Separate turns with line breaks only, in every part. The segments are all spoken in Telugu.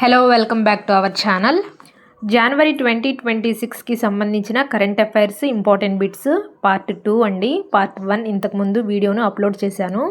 Hello welcome back to our channel. జనవరి 2026కి సంబంధించిన current affairs important bits part 2 అండి. పార్ట్ 1 ఇంతకుముందు వీడియోను అప్లోడ్ చేశాను.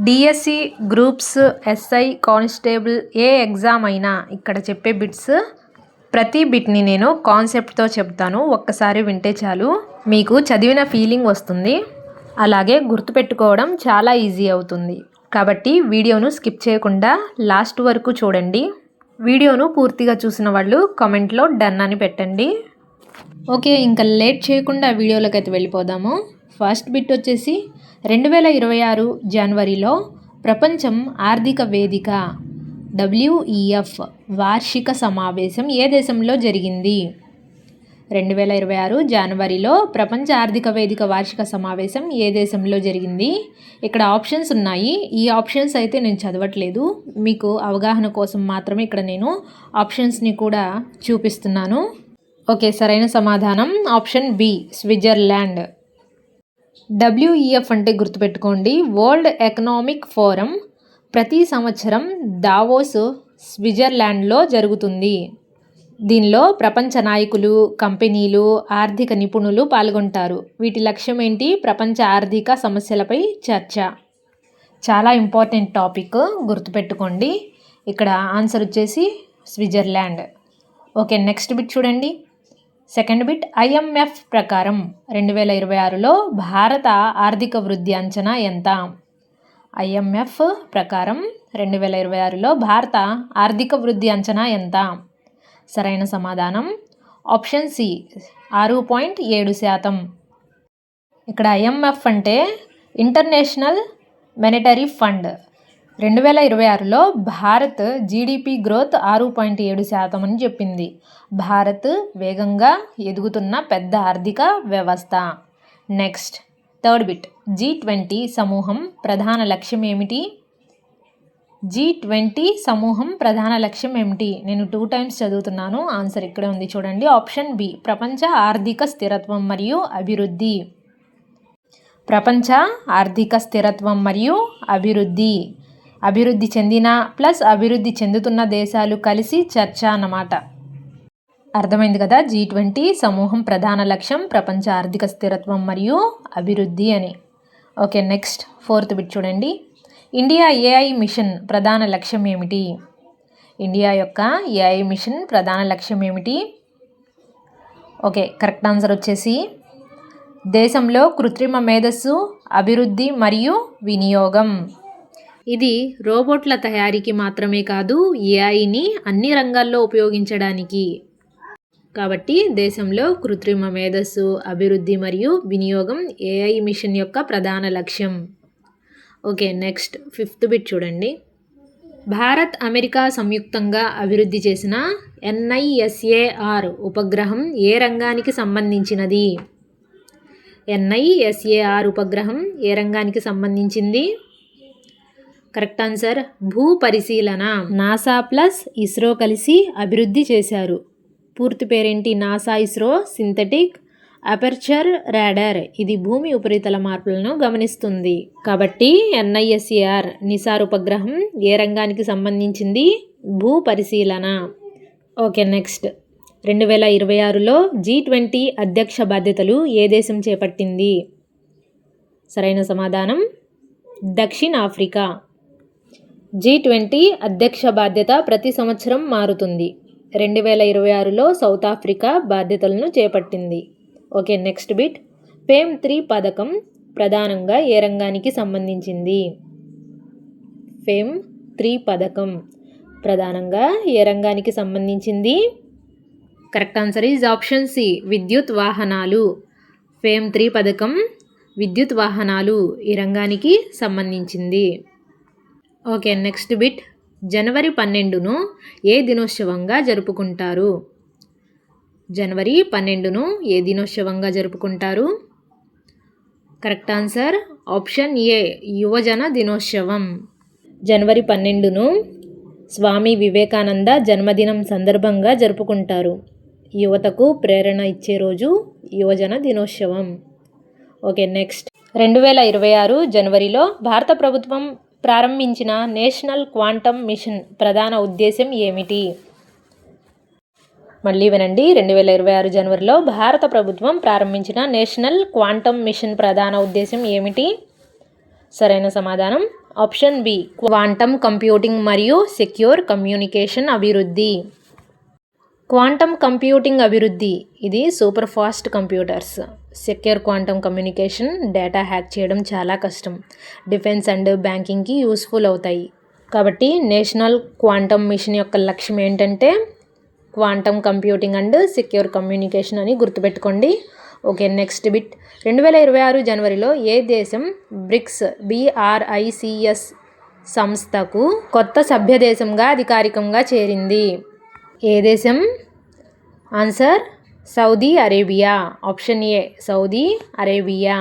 డిఎస్సి గ్రూప్స్, ఎస్ఐ, కానిస్టేబుల్ ఏ ఎగ్జామ్ అయినా ఇక్కడ చెప్పే బిట్స్ ప్రతి బిట్ని నేను కాన్సెప్ట్తో చెప్తాను. ఒక్కసారి వింటే చాలు మీకు చదివిన ఫీలింగ్ వస్తుంది. అలాగే గుర్తుపెట్టుకోవడం చాలా ఈజీ అవుతుంది. కాబట్టి వీడియోను స్కిప్ చేయకుండా లాస్ట్ వరకు చూడండి. వీడియోను పూర్తిగా చూసిన వాళ్ళు కామెంట్లో డన్ అని పెట్టండి. ఓకే, ఇంకా లేట్ చేయకుండా వీడియోలోకి అయితే వెళ్ళిపోదాము. ఫస్ట్ బిట్ వచ్చేసి 2026 జనవరిలో ప్రపంచం ఆర్థిక వేదిక WEF వార్షిక సమావేశం ఏ దేశంలో జరిగింది? 2026 జనవరిలో ప్రపంచ ఆర్థిక వేదిక వార్షిక సమావేశం ఏ దేశంలో జరిగింది? ఇక్కడ ఆప్షన్స్ ఉన్నాయి. ఈ ఆప్షన్స్ అయితే నేను చదవట్లేదు, మీకు అవగాహన కోసం మాత్రమే ఇక్కడ నేను ఆప్షన్స్ని కూడా చూపిస్తున్నాను. ఓకే, సరైన సమాధానం ఆప్షన్ బి, స్విట్జర్లాండ్. WEF అంటే గుర్తుపెట్టుకోండి, వరల్డ్ ఎకనామిక్ ఫోరం. ప్రతి సంవత్సరం దావోస్ స్విట్జర్లాండ్లో జరుగుతుంది. దీనిలో ప్రపంచ నాయకులు, కంపెనీలు, ఆర్థిక నిపుణులు పాల్గొంటారు. వీటి లక్ష్యం ఏంటి? ప్రపంచ ఆర్థిక సమస్యలపై చర్చ. చాలా ఇంపార్టెంట్ టాపిక్, గుర్తుపెట్టుకోండి. ఇక్కడ ఆన్సర్ వచ్చేసి స్విట్జర్లాండ్. ఓకే, నెక్స్ట్ బిట్ చూడండి. సెకండ్ బిట్, IMF ప్రకారం 2026లో భారత ఆర్థిక వృద్ధి అంచనా ఎంత? IMF ప్రకారం 2026లో భారత ఆర్థిక వృద్ధి అంచనా ఎంత? సరైన సమాధానం ఆప్షన్ సి, 6.7%. ఇక్కడ IMF అంటే ఇంటర్నేషనల్ మానిటరీ ఫండ్. 2026లో భారత్ GDP గ్రోత్ 6.7% అని చెప్పింది. భారత్ వేగంగా ఎదుగుతున్న పెద్ద ఆర్థిక వ్యవస్థ. నెక్స్ట్ థర్డ్ బిట్, G20 సమూహం ప్రధాన లక్ష్యం ఏమిటి? G20 సమూహం ప్రధాన లక్ష్యం ఏమిటి? నేను 2 టైమ్స్ చదువుతున్నాను, ఆన్సర్ ఇక్కడే ఉంది చూడండి. ఆప్షన్ బి, ప్రపంచ ఆర్థిక స్థిరత్వం మరియు అభివృద్ధి. ప్రపంచ ఆర్థిక స్థిరత్వం మరియు అభివృద్ధి. అభివృద్ధి చెందిన ప్లస్ అభివృద్ధి చెందుతున్న దేశాలు కలిసి చర్చ అన్నమాట. అర్థమైంది కదా? G20 సమూహం ప్రధాన లక్ష్యం ప్రపంచ ఆర్థిక స్థిరత్వం మరియు అభివృద్ధి అని. ఓకే, నెక్స్ట్ ఫోర్త్ బిట్ చూడండి. ఇండియా AI మిషన్ ప్రధాన లక్ష్యం ఏమిటి? ఇండియా యొక్క AI మిషన్ ప్రధాన లక్ష్యం ఏమిటి? ఓకే, కరెక్ట్ ఆన్సర్ వచ్చేసి దేశంలో కృత్రిమ మేధస్సు అభివృద్ధి మరియు వినియోగం. ఇది రోబోట్ల తయారీకి మాత్రమే కాదు, AIని అన్ని రంగాల్లో ఉపయోగించడానికి. కాబట్టి దేశంలో కృత్రిమ మేధస్సు అభివృద్ధి మరియు వినియోగం AI మిషన్ యొక్క ప్రధాన లక్ష్యం. ఓకే, నెక్స్ట్ ఫిఫ్త్ బిట్ చూడండి. భారత్, అమెరికా సంయుక్తంగా అభివృద్ధి చేసిన NISAR ఉపగ్రహం ఏ రంగానికి సంబంధించినది? NISAR ఉపగ్రహం ఏ రంగానికి సంబంధించింది? కరెక్ట్ ఆన్సర్ భూ పరిశీలన. నాసా ప్లస్ ఇస్రో కలిసి అభివృద్ధి చేశారు. పూర్తి పేరేంటి? NASA ISRO synthetic aperture radar. ఇది భూమి ఉపరితల మార్పులను గమనిస్తుంది. కాబట్టి NISAR ఉపగ్రహం ఏ రంగానికి సంబంధించింది? భూ పరిశీలన. ఓకే, నెక్స్ట్ 2026లో G20 అధ్యక్ష బాధ్యతలు ఏ దేశం చేపట్టింది? సరైన సమాధానం దక్షిణాఫ్రికా. G20 అధ్యక్ష బాధ్యత ప్రతి సంవత్సరం మారుతుంది. 2026లో సౌత్ ఆఫ్రికా బాధ్యతలను చేపట్టింది. ఓకే, నెక్స్ట్ బిట్, FAME 3 పథకం ప్రధానంగా ఏ రంగానికి సంబంధించింది? FAME 3 పథకం ప్రధానంగా ఏ రంగానికి సంబంధించింది? Correct answer is option C, విద్యుత్ వాహనాలు. FAME 3 పథకం విద్యుత్ వాహనాలు ఈ రంగానికి సంబంధించింది. ఓకే, నెక్స్ట్ బిట్, జనవరి 12ను ఏ దినోత్సవంగా జరుపుకుంటారు? జనవరి 12ను ఏ దినోత్సవంగా జరుపుకుంటారు? కరెక్ట్ ఆన్సర్ ఆప్షన్ ఏ, యువజన దినోత్సవం. జనవరి 12ను స్వామి వివేకానంద జన్మదినం సందర్భంగా జరుపుకుంటారు. యువతకు ప్రేరణ ఇచ్చే రోజు యువజన దినోత్సవం. ఓకే, నెక్స్ట్ 2026 జనవరిలో భారత ప్రభుత్వం ప్రారంభించిన నేషనల్ క్వాంటమ్ మిషన్ ప్రధాన ఉద్దేశం ఏమిటి? మళ్ళీ వినండి. 2026 జనవరిలో భారత ప్రభుత్వం ప్రారంభించిన నేషనల్ క్వాంటమ్ మిషన్ ప్రధాన ఉద్దేశం ఏమిటి? సరైన సమాధానం ఆప్షన్ బి, క్వాంటమ్ కంప్యూటింగ్ మరియు సెక్యూర్ కమ్యూనికేషన్ అభివృద్ధి. క్వాంటమ్ కంప్యూటింగ్ అభివృద్ధి ఇది super fast computers. Secure quantum communication data hack చేయడం చాలా కష్టం. డిఫెన్స్ అండ్ బ్యాంకింగ్కి యూస్ఫుల్ అవుతాయి. కాబట్టి నేషనల్ క్వాంటమ్ మిషన్ యొక్క లక్ష్యం ఏంటంటే quantum computing and secure communication అని గుర్తుపెట్టుకోండి. Okay, next bit. 2026 జనవరిలో ఏ దేశం BRICS సంస్థకు కొత్త సభ్య దేశంగా అధికారికంగా చేరింది? ఏ దేశం? Answer Saudi Arabia. Option A Saudi Arabia.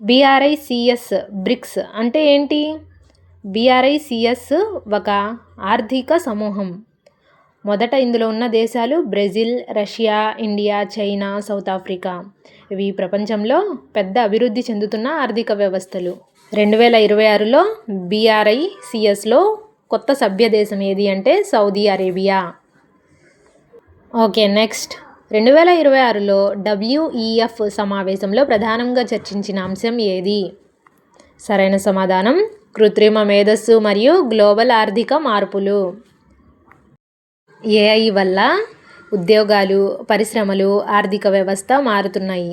BRICS అంటే ఏంటి? BRICS ఒక ఆర్థిక సమూహం. మొదట ఇందులో ఉన్న దేశాలు Brazil, Russia, India, China, south Africa. ఇవి ప్రపంచంలో పెద్ద అభివృద్ధి చెందుతున్న ఆర్థిక వ్యవస్థలు. 2026లో BRICSలో కొత్త సభ్య దేశం ఏది అంటే సౌదీ అరేబియా. Okay, next. 2026లో WEF సమావేశంలో ప్రధానంగా చర్చించిన అంశం ఏది? సరైన సమాధానం కృత్రిమ మేధస్సు మరియు గ్లోబల్ ఆర్థిక మార్పులు. AI వల్ల ఉద్యోగాలు, పరిశ్రమలు, ఆర్థిక వ్యవస్థ మారుతున్నాయి.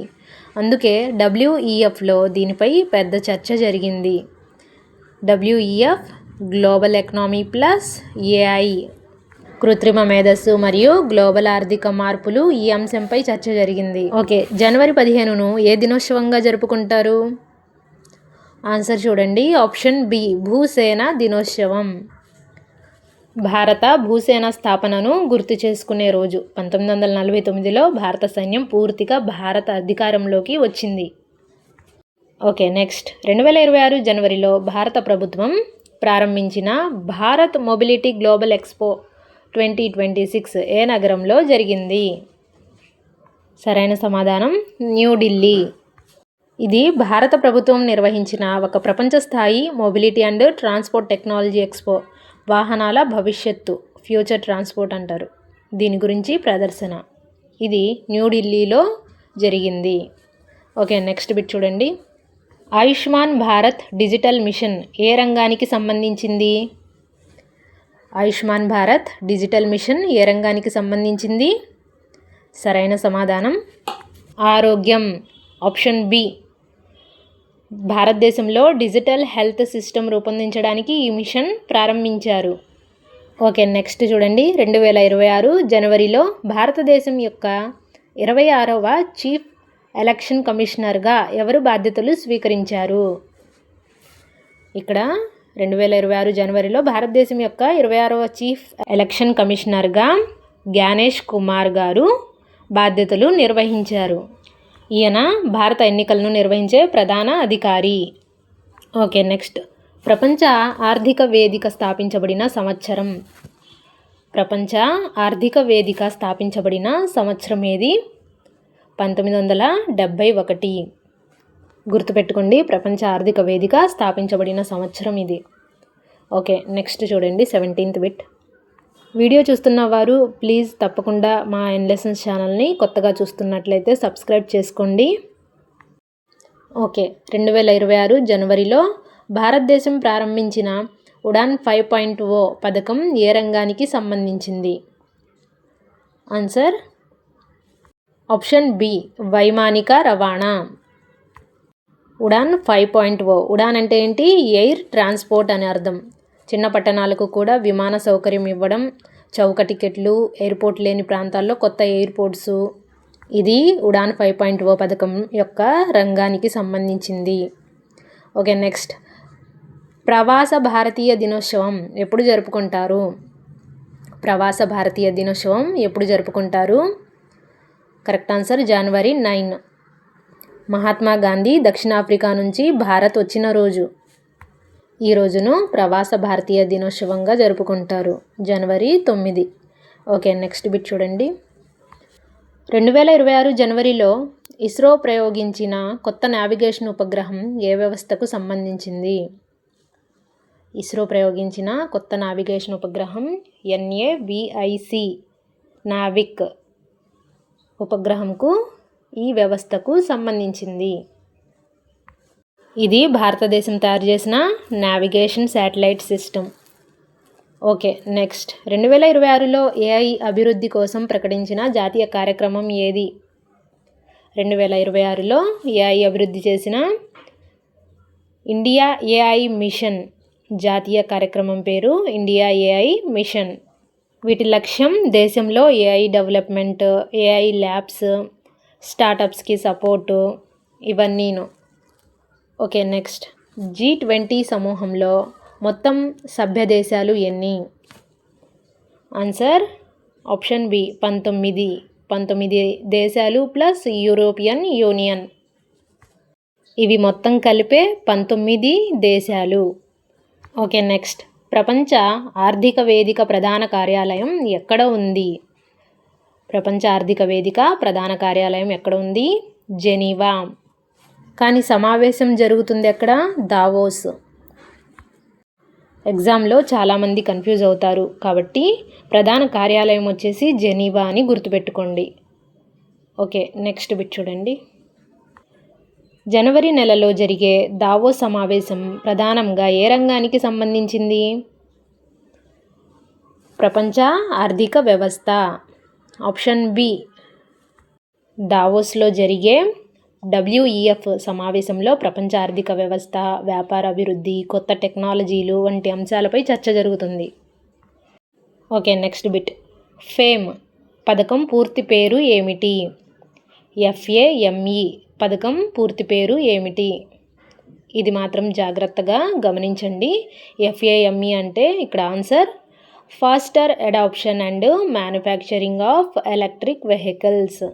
అందుకే WEFలో దీనిపై పెద్ద చర్చ జరిగింది. WEF global economy plus AI, కృత్రిమ మేధస్సు మరియు గ్లోబల్ ఆర్థిక మార్పులు ఈ అంశంపై చర్చ జరిగింది. ఓకే, జనవరి 15ను ఏ దినోత్సవంగా జరుపుకుంటారు? ఆన్సర్ చూడండి. ఆప్షన్ బి, భూసేన దినోత్సవం. భారత భూసేన స్థాపనను గుర్తు చేసుకునే రోజు. 1949లో భారత సైన్యం పూర్తిగా భారత అధికారంలోకి వచ్చింది. Okay, next. 2026 జనవరిలో భారత ప్రభుత్వం ప్రారంభించిన భారత్ మొబిలిటీ గ్లోబల్ ఎక్స్పో 2026 ఏ నగరంలో జరిగింది? సరైన సమాధానం న్యూఢిల్లీ. ఇది భారత ప్రభుత్వం నిర్వహించిన ఒక ప్రపంచ స్థాయి mobility and transport technology expo. వాహనాల భవిష్యత్తు, ఫ్యూచర్ ట్రాన్స్పోర్ట్ అంటారు. దీని గురించి ప్రదర్శన. ఇది న్యూఢిల్లీలో జరిగింది. ఓకే, నెక్స్ట్ బిట్ చూడండి. ఆయుష్మాన్ భారత్ డిజిటల్ మిషన్ ఏ రంగానికి సంబంధించింది? ఆయుష్మాన్ భారత్ డిజిటల్ మిషన్ ఏ రంగానికి సంబంధించింది? సరైన సమాధానం ఆరోగ్యం. Option B. భారతదేశంలో డిజిటల్ హెల్త్ సిస్టమ్ రూపొందించడానికి ఈ మిషన్ ప్రారంభించారు. ఓకే, నెక్స్ట్ చూడండి. 2026 జనవరిలో భారతదేశం యొక్క 26వ చీఫ్ ఎలక్షన్ కమిషనర్గా ఎవరు బాధ్యతలు స్వీకరించారు? ఇక్కడ 2026 జనవరిలో భారతదేశం యొక్క 26వ చీఫ్ ఎలక్షన్ కమిషనర్గా జ్ఞానేష్ కుమార్ గారు బాధ్యతలు నిర్వహించారు. ఈయన భారత ఎన్నికలను నిర్వహించే ప్రధాన అధికారి. Okay, next. ప్రపంచ ఆర్థిక వేదిక స్థాపించబడిన సంవత్సరం. ప్రపంచ ఆర్థిక వేదిక స్థాపించబడిన సంవత్సరం ఏది? 1971. గుర్తుపెట్టుకోండి, ప్రపంచ ఆర్థిక వేదిక స్థాపించబడిన సంవత్సరం ఇది. ఓకే, నెక్స్ట్ చూడండి. 17th bit. వీడియో చూస్తున్న వారు ప్లీజ్ తప్పకుండా మా ఎన్లెసన్స్ ఛానల్ని కొత్తగా చూస్తున్నట్లయితే సబ్స్క్రైబ్ చేసుకోండి. ఓకే, 2026 జనవరిలో భారతదేశం ప్రారంభించిన ఉడాన్ 5.0 పథకం ఏ రంగానికి సంబంధించింది? ఆన్సర్ ఆప్షన్ బి, వైమానిక రవాణా. ఉడాన్ 5.0. ఉడాన్ అంటే ఏంటి? ఎయిర్ ట్రాన్స్పోర్ట్ అని అర్థం. చిన్న పట్టణాలకు కూడా విమాన సౌకర్యం ఇవ్వడం, చౌక టికెట్లు, ఎయిర్పోర్ట్ లేని ప్రాంతాల్లో కొత్త ఎయిర్పోర్ట్సు. ఇది ఉడాన్ 5.0 పథకం యొక్క రంగానికి సంబంధించింది. Okay, next. ప్రవాస భారతీయ దినోత్సవం ఎప్పుడు జరుపుకుంటారు? ప్రవాస భారతీయ దినోత్సవం ఎప్పుడు జరుపుకుంటారు? కరెక్ట్ ఆన్సర్ జనవరి 9. మహాత్మా గాంధీ దక్షిణాఫ్రికా నుంచి భారత్ వచ్చిన రోజు. ఈ రోజును ప్రవాస భారతీయ దినోత్సవంగా జరుపుకుంటారు, జనవరి 9. ఓకే, నెక్స్ట్ బిట్ చూడండి. 2026 జనవరిలో ఇస్రో ప్రయోగించిన కొత్త నావిగేషన్ ఉపగ్రహం ఏ వ్యవస్థకు సంబంధించింది? ఇస్రో ప్రయోగించిన కొత్త నావిగేషన్ ఉపగ్రహం NAVIC నావిక్ ఉపగ్రహంకు ఈ వ్యవస్థకు సంబంధించింది. ఇది భారతదేశం తయారు చేసిన navigation satellite system. Okay, next 2026లో AI అభివృద్ధి కోసం ప్రకటించిన జాతీయ కార్యక్రమం ఏది? 2026లో AI అభివృద్ధి చేసిన ఇండియా AI మిషన్ జాతీయ కార్యక్రమం పేరు ఇండియా AI మిషన్. వీటి లక్ష్యం దేశంలో AI డెవలప్మెంట్, AI ల్యాబ్స్, స్టార్టప్స్కి సపోర్టు ఇవన్నీను. ఓకే, నెక్స్ట్ G20 సమూహంలో మొత్తం సభ్య దేశాలు ఎన్ని? ఆన్సర్ ఆప్షన్ బి 19 దేశాలు ప్లస్ యూరోపియన్ యూనియన్. ఇవి మొత్తం కలిపే 19 దేశాలు. ఓకే, నెక్స్ట్ ప్రపంచ ఆర్థిక వేదిక ప్రధాన కార్యాలయం ఎక్కడ ఉంది? ప్రపంచ ఆర్థిక వేదిక ప్రధాన కార్యాలయం ఎక్కడ ఉంది? జెనీవా. కానీ సమావేశం జరుగుతుంది ఎక్కడ? దావోస్. ఎగ్జామ్లో చాలామంది కన్ఫ్యూజ్ అవుతారు కాబట్టి ప్రధాన కార్యాలయం వచ్చేసి జెనీవా అని గుర్తుపెట్టుకోండి. ఓకే, నెక్స్ట్ బిట్ చూడండి. జనవరి నెలలో జరిగే దావోస్ సమావేశం ప్రధానంగా ఏ రంగానికి సంబంధించింది? ప్రపంచ ఆర్థిక వ్యవస్థ. Option B. దావోస్లో జరిగే WEF సమావేశంలో ప్రపంచ ఆర్థిక వ్యవస్థ, వ్యాపార అభివృద్ధి, కొత్త టెక్నాలజీలు వంటి అంశాలపై చర్చ జరుగుతుంది. Okay, next bit. ఫేమ్ పథకం పూర్తి పేరు ఏమిటి? FAME పథకం పూర్తి పేరు ఏమిటి? ఇది మాత్రం జాగ్రత్తగా గమనించండి. FAME అంటే ఇక్కడ answer faster adoption and manufacturing of electric vehicles.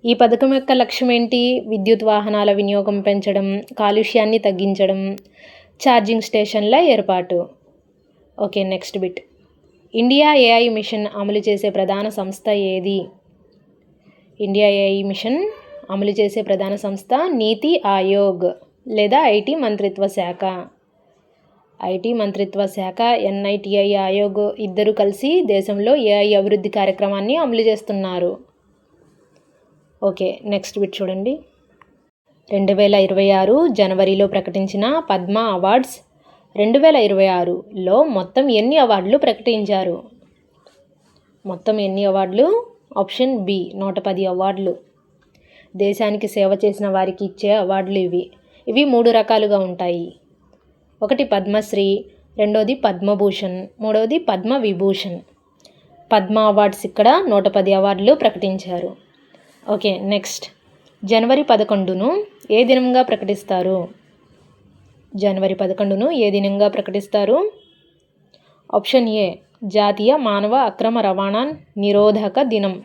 ఈ పథకం యొక్క లక్ష్యం ఏంటి? విద్యుత్ వాహనాల వినియోగం పెంచడం, కాలుష్యాన్ని తగ్గించడం, ఛార్జింగ్ స్టేషన్ల ఏర్పాటు. Okay, next bit. India AI mission అమలు చేసే ప్రధాన సంస్థ ఏది? ఇండియా AI మిషన్ అమలు చేసే ప్రధాన సంస్థ నీతి ఆయోగ్ లేదా IT మంత్రిత్వ శాఖ. IT మంత్రిత్వ శాఖ, NITI ఆయోగ్ ఇద్దరు కలిసి దేశంలో AI అభివృద్ధి కార్యక్రమాన్ని అమలు చేస్తున్నారు. ఓకే, నెక్స్ట్ బిట్ చూడండి. 2026 జనవరిలో ప్రకటించిన పద్మ అవార్డ్స్ 2026లో మొత్తం ఎన్ని అవార్డులు ప్రకటించారు? మొత్తం ఎన్ని అవార్డులు? ఆప్షన్ బి 110 అవార్డులు. దేశానికి సేవ చేసిన వారికి ఇచ్చే అవార్డులు ఇవి 3 రకాలుగా ఉంటాయి. ఒకటి పద్మశ్రీ, రెండోది పద్మభూషణ్, మూడవది పద్మ విభూషణ్. పద్మ అవార్డ్స్ ఇక్కడ 110 అవార్డులు ప్రకటించారు. ఓకే, నెక్స్ట్ జనవరి 11ను ఏ దినంగా ప్రకటిస్తారు? జనవరి 11ను ఏ దినంగా ప్రకటిస్తారు? ఆప్షన్ ఏ జాతీయ మానవ అక్రమ రవాణా నిరోధక దినం.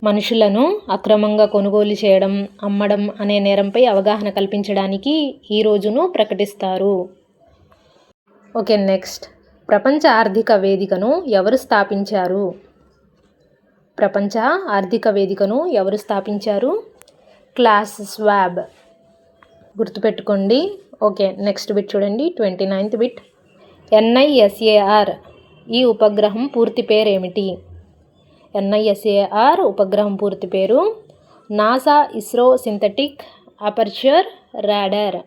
మనుషులను అక్రమంగా కొనుగోలు చేయడం, అమ్మడం అనే నేరంపై అవగాహన కల్పించడానికి ఈ రోజును ప్రకటిస్తారు. ఓకే, నెక్స్ట్ ప్రపంచ ఆర్థిక వేదికను ఎవరు స్థాపించారు? ప్రపంచ ఆర్థిక వేదికను ఎవరు స్థాపించారు? Class swab. గుర్తుపెట్టుకోండి. ఓకే, నెక్స్ట్ బిట్ చూడండి. 29th bit. NISAR ఈ ఉపగ్రహం పూర్తి పేరు ఏమిటి? NISAR ఉపగ్రహం పూర్తి పేరు NASA ISRO synthetic aperture radar.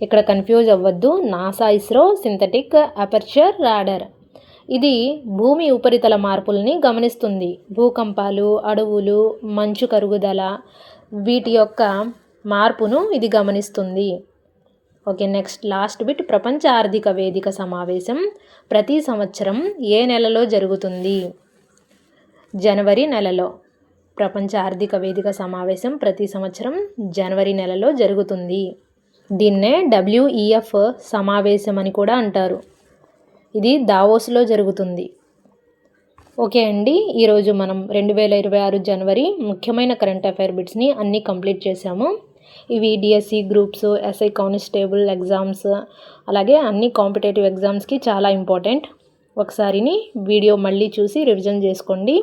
ఇక్కడ కన్ఫ్యూజ్ అవ్వద్దు. NASA ISRO synthetic aperture radar. ఇది భూమి ఉపరితల మార్పుల్ని గమనిస్తుంది. భూకంపాలు, అడవులు, మంచు కరుగుదల వీటి యొక్క మార్పును ఇది గమనిస్తుంది. Okay, next last bit. ప్రపంచ ఆర్థిక వేదిక సమావేశం ప్రతి సంవత్సరం ఏ నెలలో జరుగుతుంది? జనవరి నెలలో. ప్రపంచ ఆర్థిక వేదిక సమావేశం ప్రతి సంవత్సరం జనవరి నెలలో జరుగుతుంది. దీన్నే WEF సమావేశం అని కూడా అంటారు. ఇది దావోస్లో జరుగుతుంది. ఓకే అండి, ఈరోజు మనం 2026 జనవరి ముఖ్యమైన కరెంట్ అఫైర్ బిట్స్ని అన్నీ కంప్లీట్ చేసాము. ఇవి DSE groups, SI constable exams, అలాగే అన్ని కాంపిటేటివ్ ఎగ్జామ్స్కి చాలా ఇంపార్టెంట్. ఒకసారిని వీడియో మళ్ళీ చూసి రివిజన్ చేసుకోండి.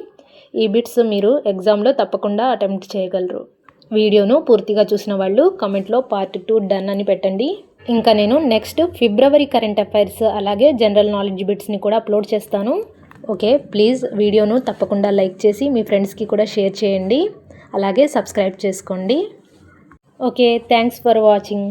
ఈ బిట్స్ మీరు ఎగ్జామ్లో తప్పకుండా అటెంప్ట్ చేయగలరు. వీడియోను పూర్తిగా చూసిన వాళ్ళు కమెంట్లో పార్ట్ 2 డన్ అని పెట్టండి. ఇంకా నేను నెక్స్ట్ ఫిబ్రవరి కరెంట్ అఫైర్స్ అలాగే జనరల్ నాలెడ్జ్ బిట్స్ని కూడా అప్లోడ్ చేస్తాను. ఓకే, ప్లీజ్ వీడియోను తప్పకుండా లైక్ చేసి మీ ఫ్రెండ్స్కి కూడా షేర్ చేయండి. అలాగే సబ్స్క్రైబ్ చేసుకోండి. Okay, thanks for watching.